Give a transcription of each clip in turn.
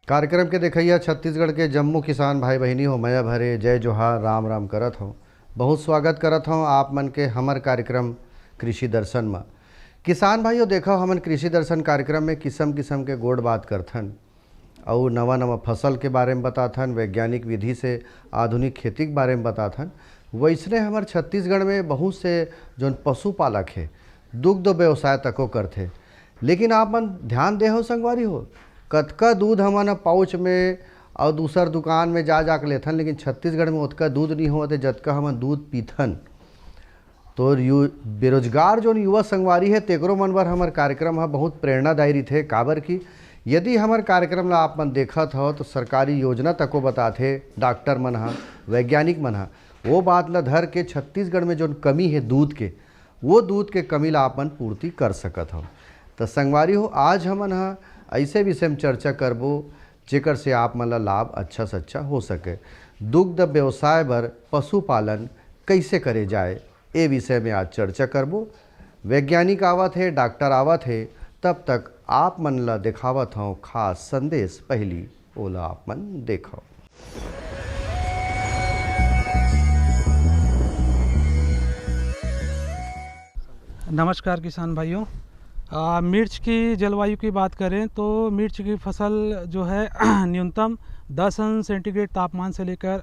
कार्यक्रम के देखैया छत्तीसगढ़ के जम्मू किसान भाई बहनी हो मया भरे जय जोहार राम राम करत हो। बहुत स्वागत करत हूँ आप मन के हमर कार्यक्रम कृषि दर्शन में। किसान भाइयों देखो हमन कृषि दर्शन कार्यक्रम में किस्म किस्म के गोड़ बात करथन और नवा नवा फसल के बारे में बताथन, वैज्ञानिक विधि से आधुनिक खेती के बारे में बताथन। वैसने हमार छत्तीसगढ़ में बहुत से जौन पशुपालक है दुग्ध व्यवसाय तको करथे। लेकिन आप मन ध्यान दे हो संगवारी हो कतका दूध हमन पाउच में और दूसर दुकान में जा के लेथन, लेकिन छत्तीसगढ़ में उतका दूध नहीं होते जतका हमन दूध पीथन। तो बेरोजगार जो युवा संगवारी है तेकरो मन बर हमार कार्यक्रम है बहुत प्रेरणादायी थे। काबर की यदि हमार कार्यक्रम ला आप मन देखत हो तो सरकारी योजना तको बताथे, डॉक्टर मन हा वैज्ञानिक मन हा वो बात ला धर के छत्तीसगढ़ में जो कमी है दूध के वो दूध के कमी ला आप मन पूर्ति कर सकत हो। तो संगवारी हो आज हमन हा ऐसे विषय में चर्चा करबो जेकर से आप मन ला लाभ अच्छा से अच्छा हो सके। दुग्ध व्यवसाय बर पशुपालन कैसे करे जाए ए विषय में आज चर्चा करबो। वैज्ञानिक आवत है, डॉक्टर आवत है, तब तक आप मन ला दिखावत हूँ खास संदेश। पहली ओला आप मन देखो। नमस्कार किसान भाइयों। मिर्च की जलवायु की बात करें तो मिर्च की फसल जो है न्यूनतम 10 अंश सेंटीग्रेड तापमान से लेकर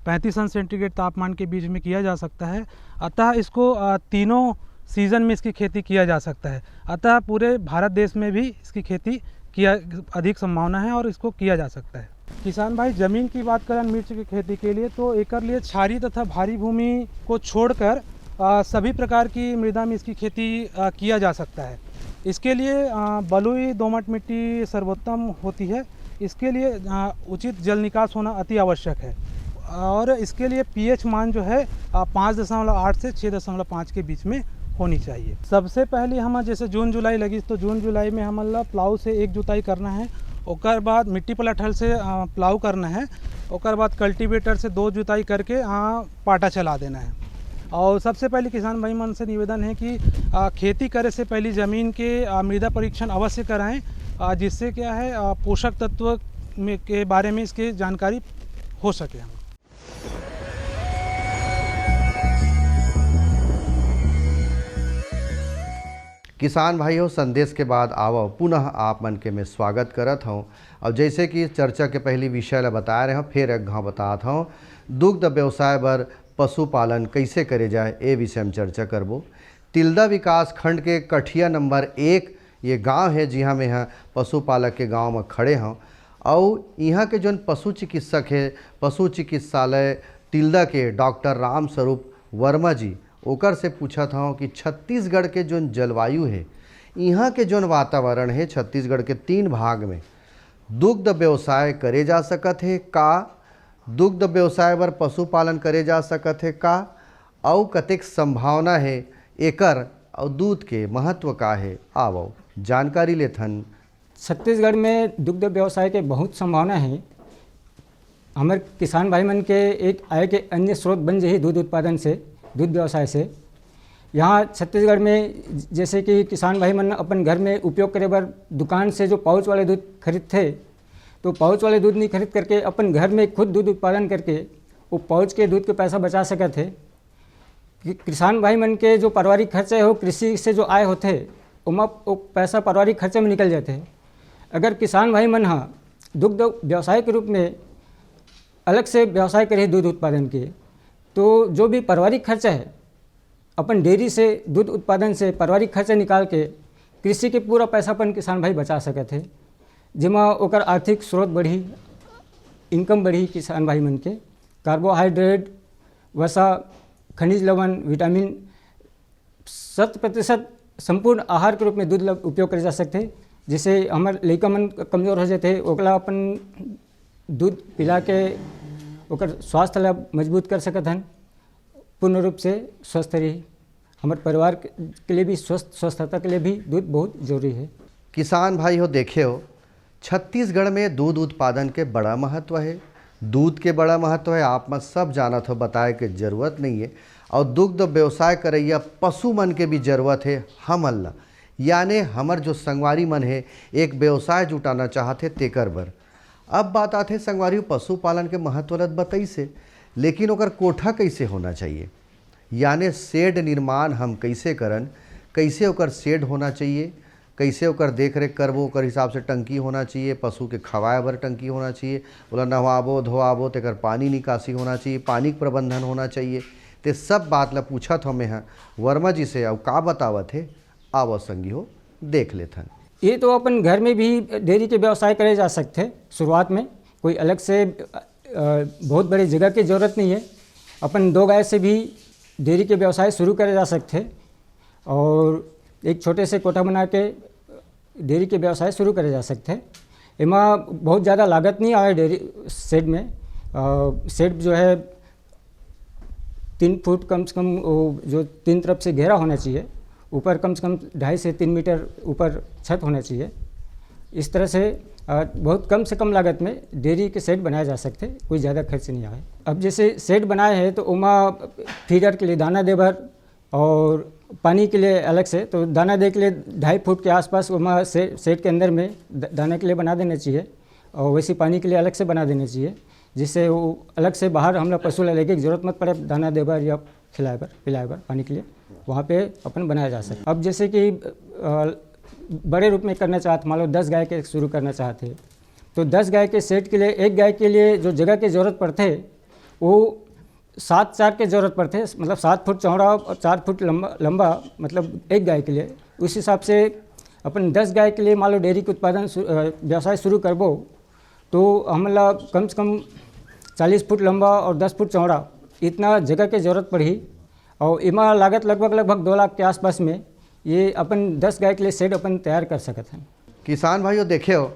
35 अंश सेंटीग्रेड तापमान के बीच में किया जा सकता है। अतः इसको तीनों सीज़न में इसकी खेती किया जा सकता है। अतः पूरे भारत देश में भी इसकी खेती किया अधिक संभावना है और इसको किया जा सकता है। किसान भाई ज़मीन की बात करें मिर्च की खेती के लिए तो एक लिए क्षारीय तथा भारी भूमि को छोड़कर सभी प्रकार की मृदा में इसकी खेती किया जा सकता है। इसके लिए बलुई दोमट मिट्टी सर्वोत्तम होती है। इसके लिए उचित जल निकास होना अति आवश्यक है और इसके लिए पीएच मान जो है 5.8 से 6.5 के बीच में होनी चाहिए। सबसे पहले हम जैसे जून जुलाई लगी तो जून जुलाई में हमारा प्लाऊ से एक जुताई करना है, ओकर बाद मिट्टी पलट हल से प्लाऊ करना है, ओकर बाद कल्टीवेटर से 2 जुताई करके पाटा चला देना है। और सबसे पहले किसान भाई मन से निवेदन है कि खेती करे से पहले ज़मीन के मृदा परीक्षण अवश्य कराएं, जिससे क्या है पोषक तत्व के बारे में इसकी जानकारी हो सके। हम किसान भाइयों संदेश के बाद आवो पुनः आप मन के मैं स्वागत करत हूँ। और जैसे कि चर्चा के पहली विषय ला बता रहे हूँ फिर एक घाव बताता हूँ दुग्ध व्यवसाय बर पशुपालन कैसे करे जाए ए विषय में चर्चा करबो। तिल्दा विकास खंड के कठिया नंबर 1 ये गांव है जहाँ में यहाँ पशुपालक के गांव में खड़े हों और यहाँ के जो पशु चिकित्सक है पशु चिकित्सालय तिल्दा के डॉक्टर राम स्वरूप वर्मा जी ओकर से पूछा था कि छत्तीसगढ़ के जो जलवायु है यहाँ के जो वातावरण है छत्तीसगढ़ के 3 भाग में दुग्ध व्यवसाय करे जा सकत है का, दुग्ध व्यवसाय बर पशुपालन करे जा सकत है का, और कतेक संभावना है एकर और दूध के महत्व का है आवो जानकारी लेथन। छत्तीसगढ़ में दुग्ध व्यवसाय के बहुत संभावना है। हमारे किसान भाई मन के एक आय के अन्य स्रोत बन जाए दूध उत्पादन से, दूध व्यवसाय से। यहाँ छत्तीसगढ़ में जैसे कि किसान भाई मन अपन घर में उपयोग करे बर दुकान से जो पाउच वाले दूध खरीदते तो पाउच वाले दूध नहीं खरीद करके अपन घर में खुद दूध उत्पादन करके वो पाउच के दूध के पैसा बचा सकते थे। किसान भाई मन के जो पारिवारिक खर्चे हो कृषि से जो आय होते वो पैसा पारिवारिक खर्चे में निकल जाते हैं। अगर किसान भाई मन दुग्ध व्यवसाय के रूप में अलग से व्यवसाय करे दूध उत्पादन के तो जो भी पारिवारिक खर्चा है अपन डेयरी से दूध उत्पादन से पारिवारिक खर्चा निकाल के कृषि के पूरा पैसा अपन किसान भाई बचा सकते हैं, जिमा ओकर आर्थिक स्रोत बढ़ी, इनकम बढ़ी। किसान भाई मन के कार्बोहाइड्रेट वसा खनिज लवण विटामिन 100% संपूर्ण आहार के रूप में दूध उपयोग करे जा सकते हैं। जिसे हमारे लड़का मन कमज़ोर हो जाते ओकला अपन दूध पिला के ओकर स्वास्थ्य ला मजबूत कर सकत हन, पूर्ण रूप से स्वस्थ रही। हमारे परिवार के लिए भी स्वस्थता के लिए भी दूध बहुत जरूरी है। किसान भाई हो देखे हो छत्तीसगढ़ में दूध उत्पादन के बड़ा महत्व है, दूध के बड़ा महत्व है। आप में सब जानत हो, बताए के जरूरत नहीं है। और दुग्ध व्यवसाय करैया पशु मन के भी जरूरत है हमन ला, यानी हमर जो संगवारी मन है एक व्यवसाय जुटाना चाहते तेकर बर। अब बात आते संगवारी पशुपालन के महत्व लत बताई से, लेकिन ओकर कोठा कैसे होना चाहिए, यानी शेड निर्माण हम कैसे करन, कैसे ओकर शेड होना चाहिए, कैसे ओकर देख रेख करबो, ओकर हिसाब से टंकी होना चाहिए, पशु के खवाए बर टंकी होना चाहिए, ओला नहवाबो धोआबो तेकर पानी निकासी होना चाहिए, पानी के प्रबंधन होना चाहिए। ते सब बात ला पूछत हो मैं वर्मा जी से, और का बतावत है आवो संगी हो देख लेथन। ये तो अपन घर में भी डेयरी के व्यवसाय करे जा सकते हैं। शुरुआत में कोई अलग से बहुत बड़ी जगह की ज़रूरत नहीं है, अपन 2 गाय से भी डेयरी के व्यवसाय शुरू करे जा सकते हैं और एक छोटे से कोठा बना के डेयरी के व्यवसाय शुरू करे जा सकते हैं। इमा बहुत ज़्यादा लागत नहीं आए डेयरी शेड में। शेड जो है 3 फुट कम से कम जो 3 तरफ से घेरा होना चाहिए, ऊपर कम से कम 2.5 से 3 मीटर ऊपर छत होना चाहिए। इस तरह से बहुत कम से कम लागत में डेयरी के शेड बनाए जा सकते हैं, कोई ज़्यादा खर्च नहीं आए। अब जैसे शेड बनाए हैं तो उमा फीडर के लिए दाना देबर और पानी के लिए अलग से, तो दाना दे के लिए 2.5 फुट के आसपास उमा शेड के अंदर में दाना के लिए बना देना चाहिए और वैसे पानी के लिए अलग से बना देना चाहिए, जिससे वो अलग से बाहर हम लोग पशु लेने की जरूरत मत पड़े दाना देबर या पिलाए बर पानी के लिए, वहाँ पे अपन बनाया जा सकता। अब जैसे कि बड़े रूप में करना चाहते, मान लो 10 गाय के शुरू करना चाहते, तो 10 गाय के सेट के लिए, एक गाय के लिए जो जगह की ज़रूरत पड़ते वो 7-4 की ज़रूरत पड़ते, मतलब 7 फुट चौड़ा और 4 फुट लंबा, मतलब एक गाय के लिए। उस हिसाब से अपन 10 गाय के लिए मान लो डेयरी के उत्पादन व्यवसाय शुरू करबो तो हमला कम से कम 40 फुट लंबा और 10 फुट चौड़ा इतना जगह की ज़रूरत पड़ी और इमा लागत लगभग 2 लाख के आसपास में ये अपन 10 गाय के लिए शेड अपन तैयार कर सकते हैं। किसान भाइयों देखे हो,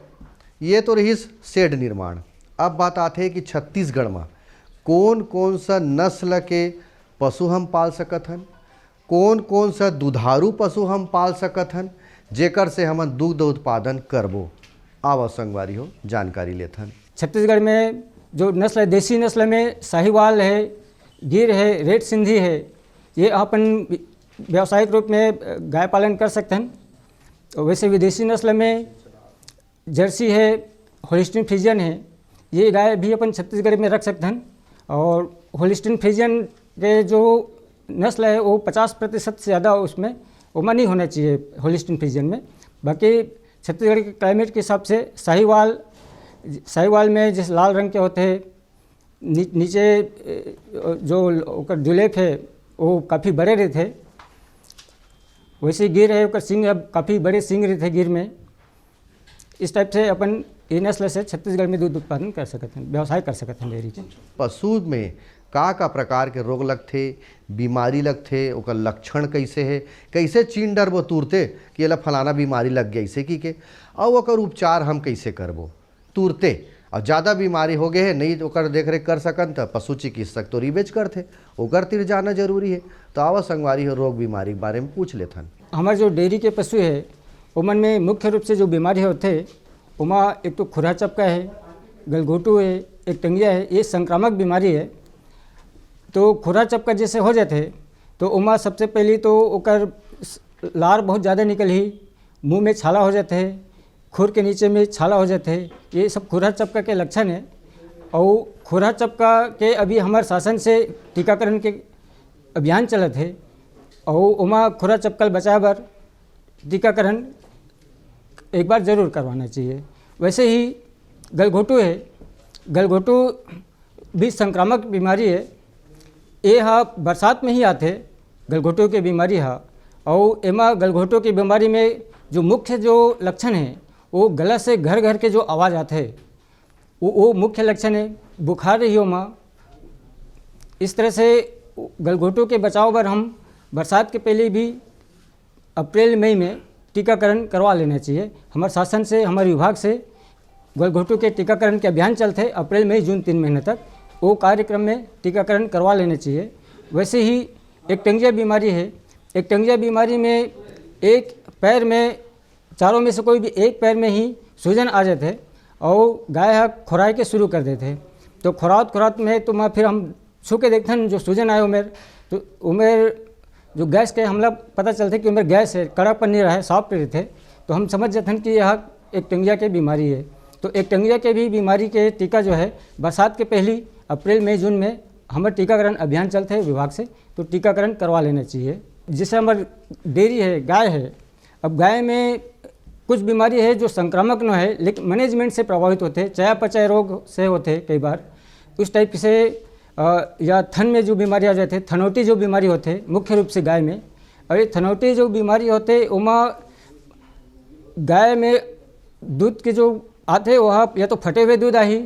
ये तो रही शेड निर्माण। अब बात आते है कि छत्तीसगढ़ में कौन कौन सा नस्ल के पशु हम पाल सकत हन, कौन कौन सा दुधारू पशु हम पाल सकत हन, जेकर से हम दुग्ध उत्पादन करबो। आवा संगवारी हो जानकारी लेथन। छत्तीसगढ़ में जो नस्ल है, देसी नस्ल में साहिवाल है, गिर है, रेड सिंधी है, ये अपन व्यावसायिक रूप में गाय पालन कर सकते हैं। वैसे विदेशी नस्ल में जर्सी है, होलिस्टीन फ्रीजियन है, ये गाय भी अपन छत्तीसगढ़ में रख सकते हैं। और होलिस्टीन फ्रीजियन के जो नस्ल है वो 50% से ज़्यादा उसमें उमा नहीं होना चाहिए होलिस्टीन फ्रीजियन में। बाकी छत्तीसगढ़ के क्लाइमेट के हिसाब से साहिवाल में जिस लाल रंग के होते हैं, नीचे जो जुलेफ है वो काफ़ी बड़े रहते, वैसे गिर है उसका सिंग अब काफ़ी बड़े सिंग रहते गिर में। इस टाइप से अपन ये नस्ल से छत्तीसगढ़ में दूध उत्पादन कर सकते हैं, व्यवसाय कर सकते हैं डेयरी के। पशु में का प्रकार के रोग लगथे, बीमारी लगथे, ओकर लक्षण कैसे है, कैसे चीन डरबो तुरते कि एला फलाना बीमारी लग गई से कि के, और ओकर उपचार हम कैसे करबो तुरते। और ज़्यादा बीमारी हो गए है नहीं ओकर देख रेख कर सकन तो पशु चिकित्सक तो रिबेज करथे, ओकर तिर जाना जरूरी है। तो आवा संगवारी हो रोग बीमारी के बारे में पूछ लेथन। हमारे जो डेयरी के पशु है उमन में मुख्य रूप से जो बीमारी होते उमा एक तो खुरा चपका है, गलघोटू है, एक टंगिया है, ये संक्रामक बीमारी है। तो खुरा चपका जैसे हो जाते तो उमा सबसे पहले तो ओकर लार बहुत ज़्यादा निकल ही, मुंह में छाला हो जाते है, खुर के नीचे में छाला हो जाते हैं, ये सब खुरा चपका के लक्षण है। और खुरा चपका के अभी हमारे शासन से टीकाकरण के अभियान चलत है और उमा खुरा चपका बचाए बर टीकाकरण एक बार ज़रूर करवाना चाहिए। वैसे ही गलघोटू है, गलघोटू भी संक्रामक बीमारी है, ये बरसात में ही आते गलघोटू की बीमारी है। और एमा गलघोटू की बीमारी में जो मुख्य जो लक्षण है वो गला से घर घर के जो आवाज़ आते हैं वो मुख्य लक्षण है। बुखार रही हो माँ, इस तरह से गलघोटू के बचाव पर हम बरसात के पहले भी अप्रैल मई में टीकाकरण करवा लेना चाहिए। हमारे शासन से, हमारे विभाग से गलघोटू के टीकाकरण के अभियान चलते हैं अप्रैल मई जून 3 महीने तक, वो कार्यक्रम में टीकाकरण करवा लेना चाहिए। वैसे ही एक टंगिया बीमारी है, एक टंगिया बीमारी में एक पैर में, चारों में से कोई भी एक पैर में ही सूजन आ जाते और गाय खुराई के शुरू कर देते। तो खुरात में तो मैं फिर हम छू के देखते हैं जो सूजन आए उमेर, तो उमेर जो गैस के हमला पता चलते कि उमेर गैस है, कड़कपन नहीं रहा है, सॉफ्ट रहते, तो हम समझ जाते हैं कि यह एक टंगिया की बीमारी है। तो एकटंगिया के भी बीमारी के टीका जो है बरसात के पहली अप्रैल मई जून में हमारे टीकाकरण अभियान चलते हैं विभाग से, तो टीकाकरण करवा लेना चाहिए। जैसे हमारे डेयरी है, गाय है, अब गाय में कुछ बीमारी है जो संक्रामक न है लेकिन मैनेजमेंट से प्रभावित होते हैं, चयापचय रोग से होते हैं कई बार, उस टाइप से या थन में जो बीमारी आ जाते हैं, थनौटी जो बीमारी होते हैं मुख्य रूप से गाय में, और ये थनौटी जो बीमारी होते उमा गाय में दूध के जो आते वह या तो फटे हुए दूध आई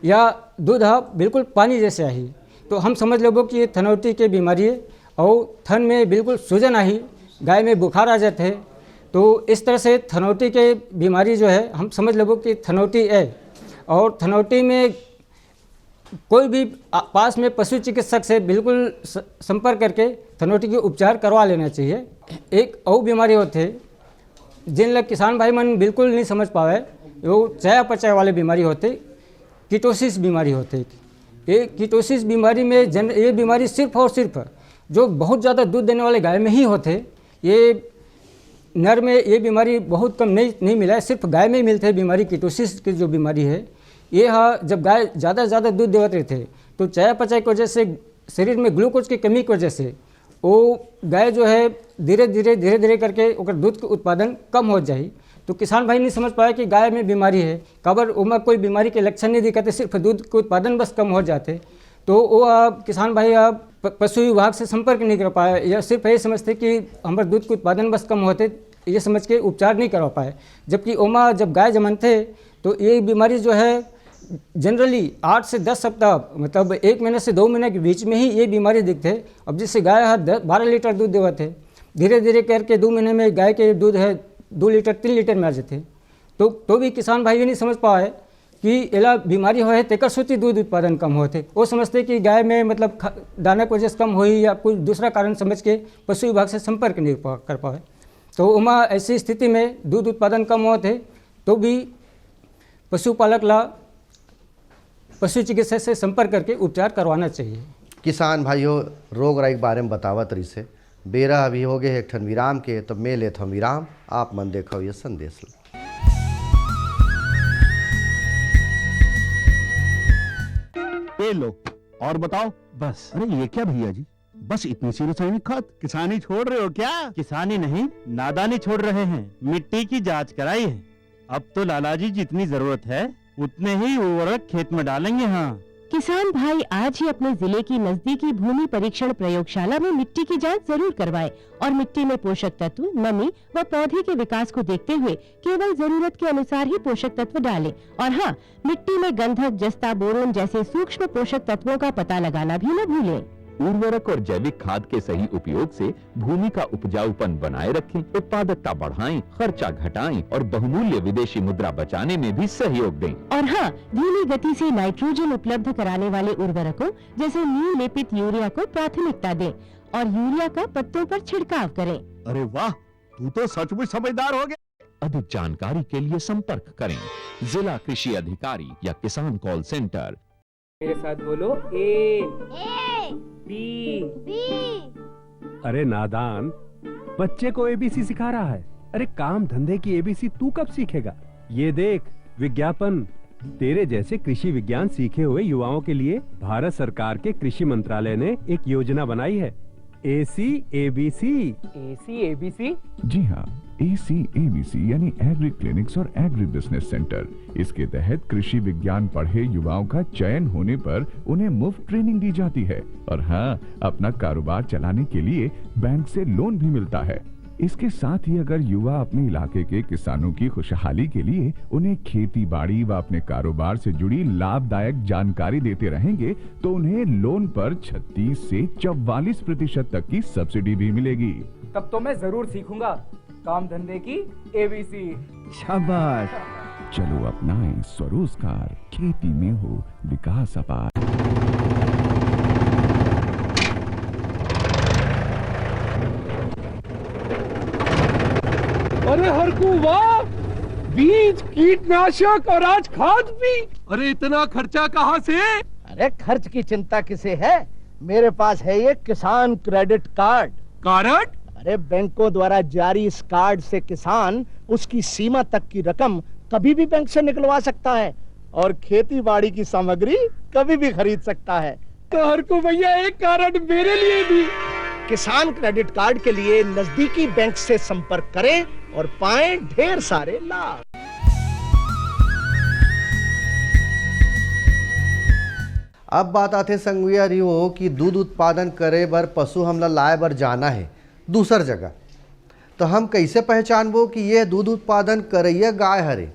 या दूध बिल्कुल पानी जैसे आई, तो हम समझ लो कि ये थनौटी की बीमारी है। और थन में बिल्कुल सूजन आई, गाय में बुखार आ जाते हैं, तो इस तरह से थनौटी के बीमारी जो है हम समझ लो कि थनौटी है। और थनौटी में कोई भी पास में पशु चिकित्सक से बिल्कुल संपर्क करके थनौटी के उपचार करवा लेना चाहिए। एक और बीमारी होते हैं जिन लोग किसान भाई मन बिल्कुल नहीं समझ पावे, वो चयापचय वाले बीमारी होते, कीटोसिस बीमारी होते। ये कीटोसिस बीमारी में ये बीमारी सिर्फ और सिर्फ जो बहुत ज़्यादा दूध देने वाले गाय में ही होते, ये नर में ये बीमारी बहुत कम नहीं मिला है, सिर्फ गाय में ही मिलते हैं। बीमारी कीटोसिस की जो बीमारी है ये जब गाय ज़्यादा दूध देवत रहे थे तो चयापचय की वजह से शरीर में ग्लूकोज की कमी की वजह से वो गाय जो है धीरे धीरे करके ओकर दूध के उत्पादन कम हो जाए। तो किसान भाई नहीं समझ पाया कि गाय में बीमारी है, कबर उमा कोई बीमारी के लक्षण नहीं दिखाते, सिर्फ दूध के उत्पादन बस कम हो जाते, तो वो किसान भाई पशु विभाग से संपर्क नहीं कर पाए या सिर्फ ये समझते कि हमारे दूध के उत्पादन बस कम होते, ये समझ के उपचार नहीं करवा पाए। जबकि ओमा जब गाय जमनते तो ये बीमारी जो है जनरली 8 से 10 सप्ताह मतलब 1 महीने से 2 महीने के बीच में ही ये बीमारी दिखते। अब जिससे गाय 12 लीटर दूध देवते, धीरे धीरे करके 2 महीने में गाय के दूध है 2 लीटर 3 लीटर में आ जाते। तो भी किसान भाई ये नहीं समझ पाए कि एला बीमारी हो है तेकर सोती दूध उत्पादन कम होते, वो समझते कि गाय में मतलब दाना की वजह से कम हुई या कोई दूसरा कारण समझ के पशु विभाग से संपर्क नहीं कर पाए। तो उमा ऐसी स्थिति में दूध उत्पादन कम होते तो भी पशुपालक ला पशु चिकित्सक से संपर्क करके उपचार करवाना चाहिए। किसान भाइयों रोग राई के बारे में बतावत रही से बेरा अभी हो गए एक ठन विराम के, तो मैं लेत हूँ विराम, आप मन देखो ये संदेश लो। ये लो और बताओ। बस। अरे ये क्या भैया जी, बस इतनी सी रासायनिक खाद? किसानी छोड़ रहे हो क्या? किसानी नहीं, नादानी छोड़ रहे हैं। मिट्टी की जांच कराई है, अब तो लालाजी जितनी जरूरत है उतने ही उर्वरक खेत में डालेंगे। हाँ किसान भाई आज ही अपने जिले की नजदीकी भूमि परीक्षण प्रयोगशाला में मिट्टी की जांच जरूर करवाएं और मिट्टी में पोषक तत्व, नमी व पौधे के विकास को देखते हुए केवल जरूरत के अनुसार ही पोषक तत्व डालें। और हाँ, मिट्टी में गंधक, जस्ता, बोरोन जैसे सूक्ष्म पोषक तत्वों का पता लगाना भी न भूलें। उर्वरक और जैविक खाद के सही उपयोग से भूमि का उपजाऊपन बनाए रखें, उत्पादकता बढ़ाएं, खर्चा घटाएं और बहुमूल्य विदेशी मुद्रा बचाने में भी सहयोग दें। और हाँ, धीमी गति से नाइट्रोजन उपलब्ध कराने वाले उर्वरकों जैसे नीम लेपित यूरिया को प्राथमिकता दें और यूरिया का पत्तों पर छिड़काव करें। अरे वाह, तू तो सचमुच समझदार हो गया। अधिक जानकारी के लिए संपर्क करें जिला कृषि अधिकारी या किसान कॉल सेंटर। मेरे साथ बोलो ए बी। अरे नादान, बच्चे को एबीसी सिखा रहा है। अरे काम धंधे की एबीसी तू कब सीखेगा? ये देख विज्ञापन, तेरे जैसे कृषि विज्ञान सीखे हुए युवाओं के लिए भारत सरकार के कृषि मंत्रालय ने एक योजना बनाई है, ACABC। ACABC? जी हाँ, ACABC यानी एग्री क्लिनिक्स और एग्री बिजनेस सेंटर। इसके तहत कृषि विज्ञान पढ़े युवाओं का चयन होने पर उन्हें मुफ्त ट्रेनिंग दी जाती है और हाँ, अपना कारोबार चलाने के लिए बैंक से लोन भी मिलता है। इसके साथ ही अगर युवा अपने इलाके के किसानों की खुशहाली के लिए उन्हें खेती बाड़ी व अपने कारोबार से जुड़ी लाभदायक जानकारी देते रहेंगे तो उन्हें लोन पर 36 से 44% तक की सब्सिडी भी मिलेगी। तब तो मैं जरूर सीखूंगा काम धंधे की ABC। शाबाश, चलो अपनाएं स्वरोजगार, खेती में हो विकास अपार। अरे हरकू वाह, बीज, कीटनाशक और आज खाद भी। अरे इतना खर्चा कहाँ से? अरे खर्च की चिंता किसे है, मेरे पास है ये किसान क्रेडिट कार्ड। कार्ड? अरे बैंकों द्वारा जारी इस कार्ड से किसान उसकी सीमा तक की रकम कभी भी बैंक से निकलवा सकता है और खेती बाड़ी की सामग्री कभी भी खरीद सकता है। कार को भैया एक कारण मेरे लिए भी। किसान क्रेडिट कार्ड के लिए नजदीकी बैंक से संपर्क करें और पाएं ढेर सारे लाभ। अब बात आते संगविया रियो कि दूध उत्पादन करे बर पशु हमला लाए बर जाना है दूसर जगह, तो हम कैसे पहचानबो कि ये दूध उत्पादन करैया गाय हरे।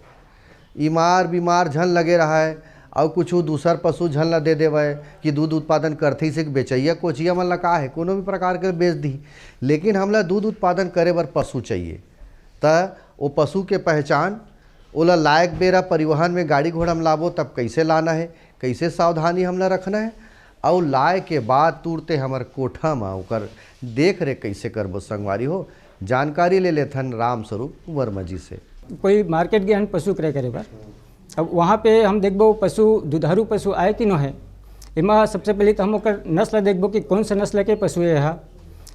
बीमार बीमार झन लगे रहा है और कुछ दूसर पशु झन ला दे देवे कि दूध उत्पादन करथे से बेचैया कोचिया मन ला का है कोनो भी प्रकार के बेच दी, लेकिन हमला दूध उत्पादन करे बर पशु चाहिए। त वो पशु के पहचान ओला लायक बेरा परिवहन में गाड़ी घोड़ा में लाबो तब कैसे लाना है, कैसे सावधानी हमला रखना है, और लाए के बाद तुरते हमर कोठा में ओकर देख रेख कैसे करबो संगवारी हो। जानकारी ले लेथन राम स्वरूप वर्मा जी से। कोई मार्केट गए पशु क्रय करे बार, अब वहाँ पे हम देखबो पशु दुधारू पशु आए कि न है। इमा सबसे पहले तो हम ओकर नस्ल देखबो कि कौन सा नस्ल के पशु है, यहाँ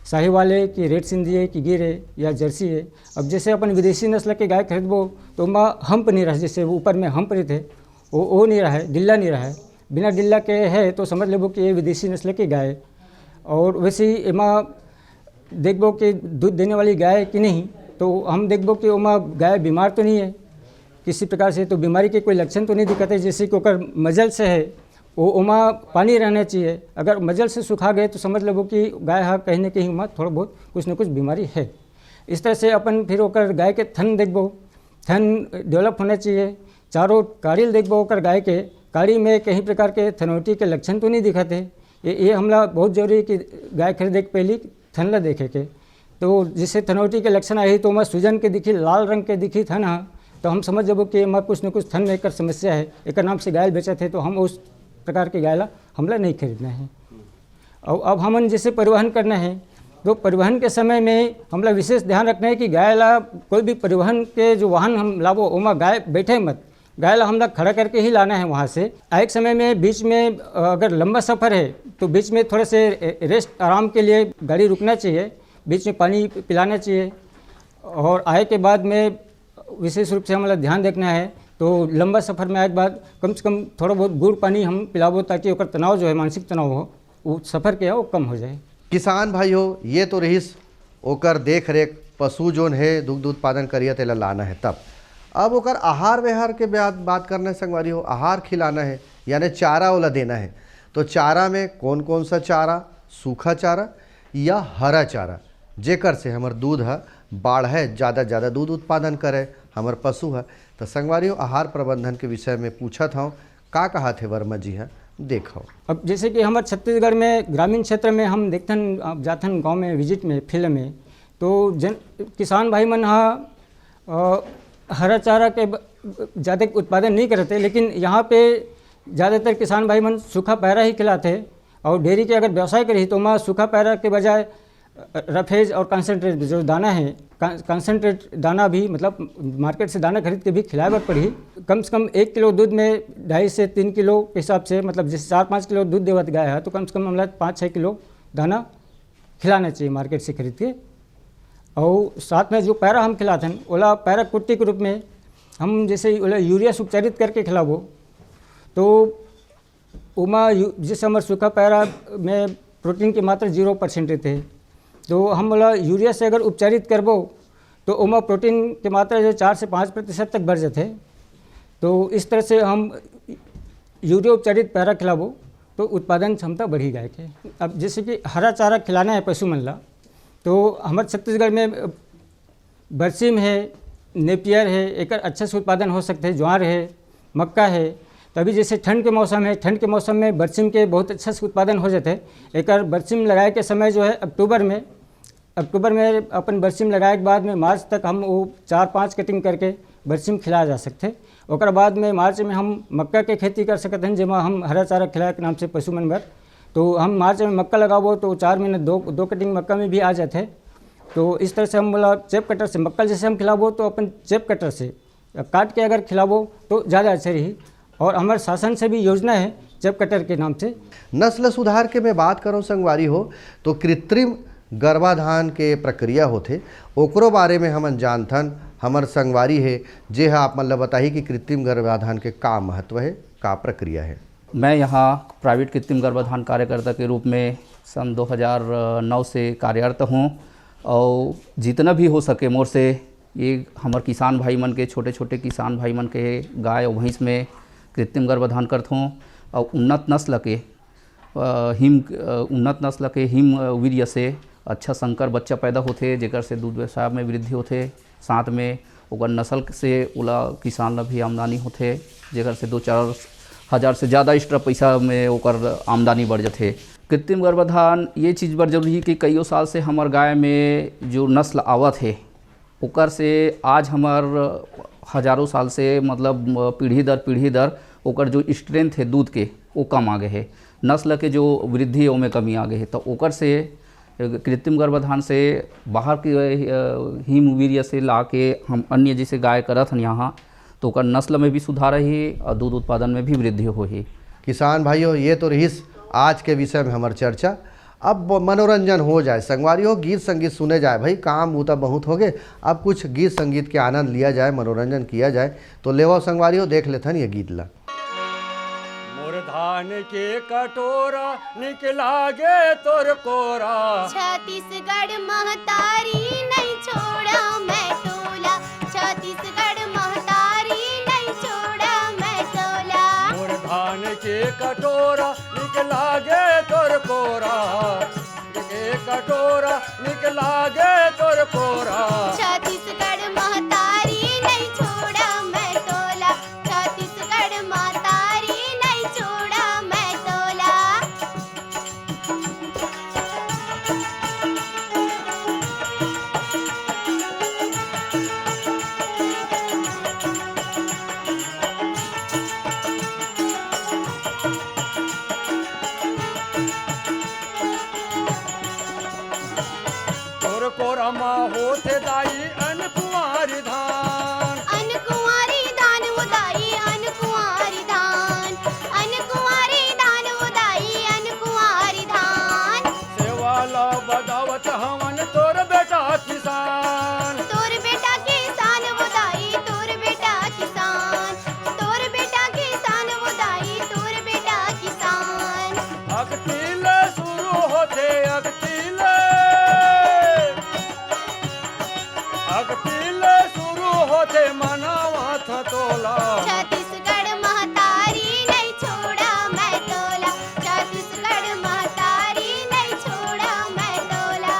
साहिवाल है कि रेड सिंधी है कि गिर है या जर्सी है। अब जैसे अपन विदेशी नस्ल के गाय खरीदबो तो उमा हम्प नहीं रहा, जैसे वो ऊपर में हम्प रहते वो नहीं रहा है, डिल्ला नहीं रहा है। बिना डिल्ला के है तो समझ लेबो कि ये विदेशी नस्ल की गाय। और वैसे ही इमा देखबो कि दूध देने वाली गाय कि नहीं, तो हम देखबो कि उमा गाय बीमार तो नहीं है किसी प्रकार से, तो बीमारी के कोई लक्षण तो नहीं दिखाते। जैसे कि ओकर मजल से है वो उमा पानी रहना चाहिए, अगर मजल से सुखा गए तो समझ लो कि गाय हा कहीं न कहीं उमा थोड़ा बहुत कुछ न कुछ बीमारी है। इस तरह से अपन फिर ओकर गाय के थन देखबो, थन डेवलप होना चाहिए। चारों काड़िल देखबो ओकर गाय के, काड़ी में कहीं प्रकार के थनौटी के लक्षण तो नहीं दिखाते। ये हमला बहुत जरूरी है कि गाय खरीदे के पहले थन ला देखे के, तो जिससे थनौटी के लक्षण आई तो मैं सूजन के दिखी, लाल रंग के दिखी थन हा, तो हम समझ जब कि मैं कुछ न कुछ थन में एक समस्या है, एक नाम से गाय बेचा थे, तो हम उस प्रकार के गाय ला हमला नहीं खरीदना है। और अब हमन जैसे परिवहन करना है तो परिवहन के समय में हमला विशेष ध्यान रखना है कि गाय ला कोई भी परिवहन के जो वाहन हम लावो उमा गाय बैठे मत, गाय ला हमला खड़ा करके ही लाना है वहाँ से। एक समय में बीच में अगर लंबा सफ़र है तो बीच में थोड़े से रेस्ट आराम के लिए गाड़ी रुकना चाहिए, बीच में पानी पिलाना चाहिए। और आए के बाद में विशेष रूप से हमारा ध्यान देखना है, तो लंबा सफ़र में आए के बाद कम से कम थोड़ा बहुत गुड़ पानी हम पिलाबो ताकि ओकर तनाव जो है मानसिक तनाव हो वो सफ़र के वो कम हो जाए। किसान भाई हो ये तो रहीस ओकर देख रेख पशु जोन है दुग्ध उत्पादन करिए तेला लाना है। तब अब ओकर आहार व्यवहार के बात करना है संगवारी हो, आहार खिलाना है यानी चारा ओला देना है। तो चारा में कौन कौन सा चारा, सूखा चारा या हरा चारा, जेकर से हमर दूध है बाढ़ है ज़्यादा दूध उत्पादन करे हमर पशु है। तो संगवारी हो आहार प्रबंधन के विषय में पूछा था का कहा थे वर्मा जी हैं देखो। अब जैसे कि हमारे छत्तीसगढ़ में ग्रामीण क्षेत्र में हम देखथन जाथन गांव में विजिट में फील्ड में, तो किसान भाई मन हरा चारा के ज़्यादा उत्पादन नहीं करते, लेकिन यहाँ पे ज़्यादातर किसान भाई मन सूखा पैरा ही खिलाते। और डेयरी के अगर व्यवसाय करी तो मैं सूखा पैरा के बजाय रफेज और कंसनट्रेट जो दाना है, कंसनट्रेट दाना भी मतलब मार्केट से दाना खरीद के भी खिलाए बर पड़ी। कम से कम 1 किलो दूध में 2.5 से 3 किलो के हिसाब से, मतलब जैसे 4-5 किलो दूध देवत गाय है तो कम से कम हमला 5-6 किलो दाना खिलाना चाहिए मार्केट से खरीद के। और साथ में जो पैरा हम खिलाते हैं ओला पैरा कुट्टी के रूप में हम जैसे ओला यूरिया से उपचारित करके खिलाबो, तो उमा जैसे हमारे सूखा पैरा में प्रोटीन की मात्रा 0% रहते हैं, तो हम बोला यूरिया से अगर उपचारित करबो तो उमा प्रोटीन की मात्रा जो 4 से 5% तक बढ़ जाते। तो इस तरह से हम यूरिया उपचारित पैरा खिलाबो तो उत्पादन क्षमता बढ़ी गाय के। अब जैसे कि हरा चारा खिलाना है पशु मन ला, तो हमारे छत्तीसगढ़ में बरसीम है, नेपियर है, एक अच्छा से उत्पादन हो सकते हैं, ज्वार है, मक्का है। तभी जैसे ठंड के मौसम है, ठंड के मौसम में बरसीम के बहुत अच्छा से उत्पादन हो जाते हैं। एक बरसीम लगाए के समय जो है अक्टूबर में अपन बरसीम लगाए के बाद में मार्च तक हम वो 4-5 कटिंग करके बरसीम खिलाया जा सकते हैं। और बाद में मार्च में हम मक्का के खेती कर सकते हैं, जिसमें हम हरा चारा खिलाए के नाम से पशु मन बर। तो हम मार्च में मक्का लगाबो तो 4 महीने दो कटिंग मक्का में भी आ जाते हैं। तो इस तरह से हम बोला चेप कटर से मक्का जैसे हम खिलाबो तो अपन चेप कटर से काट के अगर खिलाबो तो ज़्यादा अच्छा रही। और हमारे शासन से भी योजना है चेप कटर के नाम से। नस्ल सुधार के मैं बात करूँ संगवारी हो तो कृत्रिम गर्भाधान के प्रक्रिया होते ओकरो बारे में हमन जानथन हमर संगवारी है जे हा आप मन ला बताही कि कृत्रिम गर्भाधान के का महत्व है, का प्रक्रिया है। मैं यहाँ प्राइवेट कृत्रिम गर्भाधान कार्यकर्ता के रूप में सन 2009 से कार्यरत हूँ और जितना भी हो सके मोर से ये हमार किसान भाई मन के, छोटे छोटे किसान भाई मन के गाय और भैंस में कृत्रिम गर्भाधान करत हूँ और उन्नत नस्ल के हिम वीर्य से अच्छा संकर बच्चा पैदा होते, जेकर से दूध व्यवसाय में वृद्धि होते, साथ में ओकर नस्ल से ओला किसान ला भी आमदनी होते, जेकर से 2-4 हज़ार से ज़्यादा एक्स्ट्रा पैसा में ओकर आमदनी बढ़ जाते। कृत्रिम गर्भाधान ये चीज़ पर जरूरी कि कईयों साल से हमार गाय में जो नस्ल आवत है ओकर से आज हमार हज़ारों साल से मतलब पीढ़ी दर ओकर जो स्ट्रेंथ है दूध के वो कम आ गए है, नस्ल के जो वृद्धि है उनमें कमी आ गई है। तो ओकर से कृत्रिम गर्भाधान से बाहर के हिम वीर्य से ला के हम अन्य जैसे गाय करत हन यहाँ, तो ओकर नस्ल में भी सुधार ही और दूध उत्पादन में भी वृद्धि हो ही। किसान भाइयों, ये तो रही आज के विषय में हमार चर्चा। अब मनोरंजन हो जाए, संगवारियों गीत संगीत सुने जाए। भाई काम वो तो बहुत हो गए, अब कुछ गीत संगीत के आनंद लिया जाए, मनोरंजन किया जाए। तो लेवा संगवारियों देख लेथन ये गीत ला। धान के कटोरा निकला गे तोर कोरा, छत्तीसगढ़ महतारी नहीं छोड़ा मैं टोला, छत्तीसगढ़ महतारी नहीं छोड़ा मैं टोला। मोर धान के कटोरा निकला गे तोर कोरा, के कटोरा निकला गे तोर कोरा, छत्तीसगढ़ महतारी नहीं छोड़ा मैं टोला, छत्तीसगढ़ महतारी नहीं छोड़ा मैं टोला। तोर कोरा मा होते दाई अनकुआरी धान, अनकुआरी धान उदाई अनकुआरी धान, अनकुआरी धान उदाई अनकुआरी धान। सेवाला बजावत हवन तोर बेटा किसान, तोर बेटा किसान उदाई तोर बेटा किसान, तोर बेटा किसान उदाई तोर बेटा किसान। अगतिले शुरू होते अगतिले शुरू होते मनावा था तोला, छत्तीसगढ़ महतारी नहीं छोड़ा मैं टोला, छत्तीसगढ़ महतारी नहीं छोड़ा मैं टोला।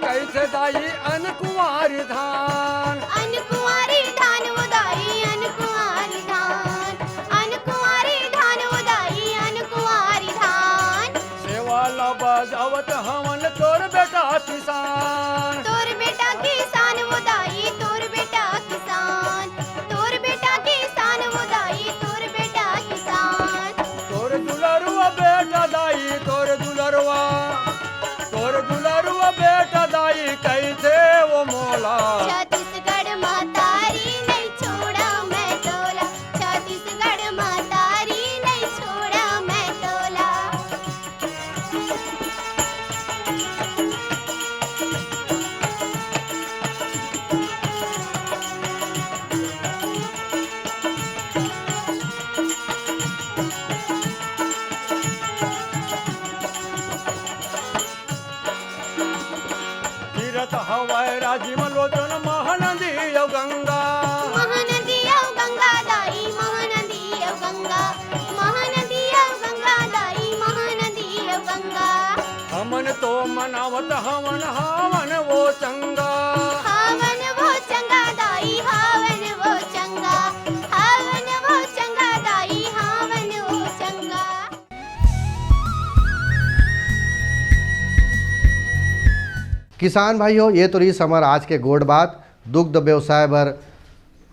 कैसे दाई अनकुआरी धान, अनकुआरी धान उदाई अनकुआरी धान, अनकुआरी धान उदाई अनकुआरी धान। सेवाला बजावत हवन तोर बेटा किसान, तोर बेटा किसान उदाई तोर बेटा किसान, तोर बेटा किसान उदाई तोर बेटा किसान। तोर दुलरुआ बेटा दाई तोर दुलरुआ बेटा दाई कैसे वो मोला, छत्तीसगढ़ महतारी नहीं छोड़ा मैं टोला, छत्तीसगढ़ महतारी नहीं छोड़ा मैं टोला। तीरथ हवाई राजी मलोचन महानदी औ गंगा, महानदी औ गंगा दाई महानदी औ गंगा, महानदी औ गंगा दाई महानदी औ गंगा। हमन तो मनावत हवन हावन वो चंगा, हावन वो चंगा दाई हावन वो चंगा, हावन वो चंगा दाई हावन वो चंगा। किसान भाइयों, ये तो रही हमार आज के गोड़ बात। दुग्ध व्यवसाय बर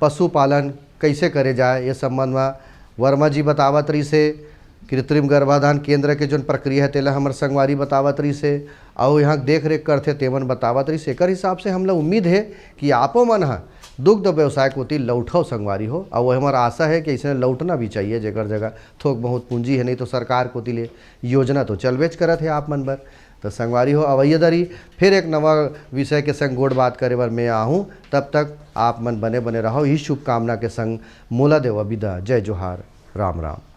पशुपालन कैसे करे जाए ये संबंध में वर्मा जी बतावत रही से कृत्रिम गर्भाधान केंद्र के जोन प्रक्रिया है तेला हमर संगवारी बतावत रही से और यहाँ देख रेख करते तेमन बतावत रही से। एकर हिसाब से हम लोग उम्मीद है कि आपो मन है दुग्ध व्यवसाय को ती लौटो संगवारी हो और वह हमारा आशा है कि इसने लौटना भी चाहिए। जेकर जगह थोक बहुत पूंजी है नहीं तो सरकार को तिले योजना तो चलबेच करत है आप मन बर। तो संगवारी हो अवैया दरी फिर एक नवा विषय के संग गोड़ बात करे बर मैं आहूँ। तब तक आप मन बने बने रहो। ही शुभकामना के संग मोला देवा विदा। जय जोहार, राम राम।